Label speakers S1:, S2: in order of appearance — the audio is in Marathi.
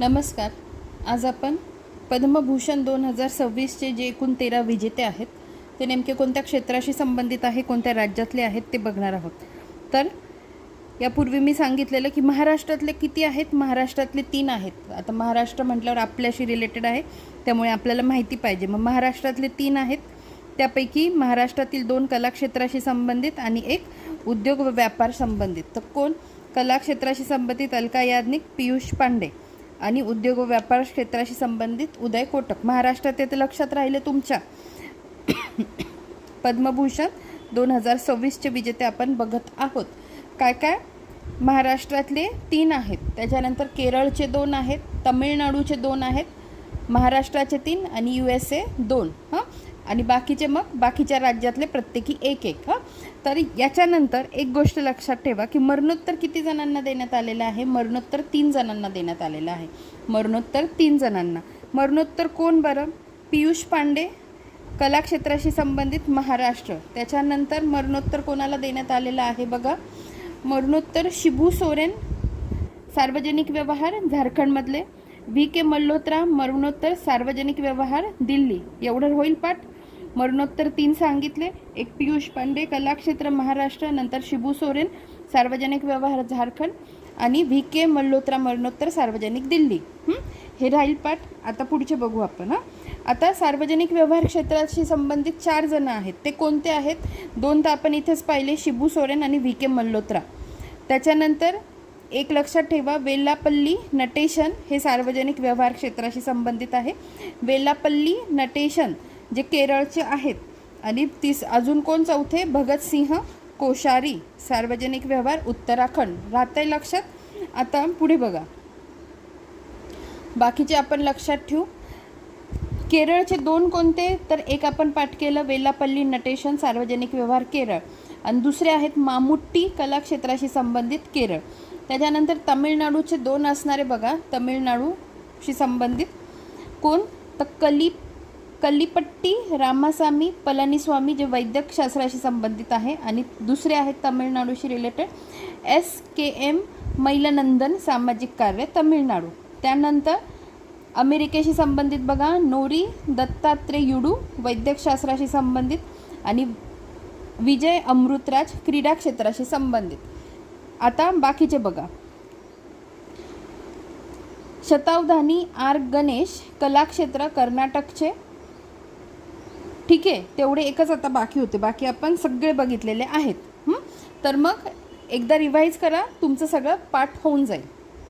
S1: नमस्कार. आज आपण पद्मभूषण 2026चे जे एकूण 13 विजेते आहेत ते नेमके कोणत्या क्षेत्राशी संबंधित आहे, कोणत्या राज्यातले आहेत ते बघणार आहोत. तर यापूर्वी मी सांगितलेलं की महाराष्ट्रातले किती आहेत. महाराष्ट्रातले 3 आहेत. आता महाराष्ट्र म्हटल्यावर आपल्याशी रिलेटेड आहे, त्यामुळे आपल्याला माहिती पाहिजे. मग महाराष्ट्रातले 3 आहेत. त्यापैकी महाराष्ट्रातील 2 कलाक्षेत्राशी संबंधित आणि 1 उद्योग व व्यापार संबंधित. तर कोण? कलाक्षेत्राशी संबंधित अलका याज्ञिक, पियुष पांडे आणि उद्योग व व्यापार क्षेत्राशी संबंधित उदय कोटक. महाराष्ट्रात येथे लक्षात राहिले तुमच्या पद्मभूषण 2026चे विजेते आपण बघत आहोत. काय काय? महाराष्ट्रातले 3 आहेत, त्याच्यानंतर केरळचे 2 आहेत, तमिळनाडूचे 2 आहेत, महाराष्ट्राचे 3 आणि USA 2. आणि बाकीचे मग बाकीच्या राज्यातले प्रत्येकी 1-1. तर याच्यानंतर एक गोष्ट लक्षात ठेवा की मरणोत्तर किती जणांना देण्यात आलेलं आहे. मरणोत्तर 3 जणांना देण्यात आलेलं आहे. मरणोत्तर 3 जणांना. मरणोत्तर कोण बरं? पियुष पांडे, कलाक्षेत्राशी संबंधित, महाराष्ट्र. त्याच्यानंतर मरणोत्तर कोणाला देण्यात आलेलं आहे बघा. मरणोत्तर शिबू सोरेन, सार्वजनिक व्यवहार, झारखंडमधले. VK मल्होत्रा, मरणोत्तर सार्वजनिक व्यवहार, दिल्ली. एवढं होईल पाठ. मरणोत्तर 3 सांगितले. एक पियुष पांडे, कलाक्षेत्र, महाराष्ट्र. नंतर शिबू सोरेन, सार्वजनिक व्यवहार, झारखंड. आणि VK मल्होत्रा, मरणोत्तर सार्वजनिक, दिल्ली. हे राहील पाठ. आता पुढचे बघू आपण. आता सार्वजनिक व्यवहार क्षेत्राशी संबंधित 4 जण आहेत. ते कोणते आहेत? 2 तर आपण इथेच पाहिले, शिबू सोरेन आणि VK मल्होत्रा. त्याच्यानंतर एक लक्षात ठेवा, वेल्लापल्ली नटेशन हे सार्वजनिक व्यवहार क्षेत्राशी संबंधित आहे. वेल्लापल्ली नटेशन जे केरळचे आहेत. आणि अजून कोण? चौथे भगतसिंह कोश्यारी, सार्वजनिक व्यवहार, उत्तराखंड. राहतंय लक्षात. आता पुढे बघा, बाकीचे आपण लक्षात ठेवू. केरळचे 2 कोणते? तर एक आपण पाठ केलं, वेल्लापल्ली नटेशन, सार्वजनिक व्यवहार, केरळ. आणि दुसरे आहेत मामुट्टी, कलाक्षेत्राशी संबंधित, केरळ. त्याच्यानंतर तमिळनाडूचे 2 असणारे बघा, तमिळनाडूशी संबंधित कोण? तर कल्लीपट्टी रामासामी पलनीस्वामी, जे वैद्यकशास्त्राशी संबंधित आहे. आणि दुसरे आहेत तमिळनाडूशी रिलेटेड SKM मैलनंदन, सामाजिक कार्य, तमिळनाडू. त्यानंतर अमेरिकेशी संबंधित बघा, नोरी दत्तात्रेयुडू, वैद्यकशास्त्राशी संबंधित. आणि विजय अमृतराज, क्रीडा क्षेत्राशी संबंधित. आता बाकीचे बघा, शतावधानी R गणेश, कलाक्षेत्र, कर्नाटकचे. ठीक आहे, तेवढे एकच आता बाकी होते. बाकी आपण सगळे बघितलेले आहेत. तर मग एकदा रिवाईज करा, तुमचं सगळं पाठ होऊन जाईल.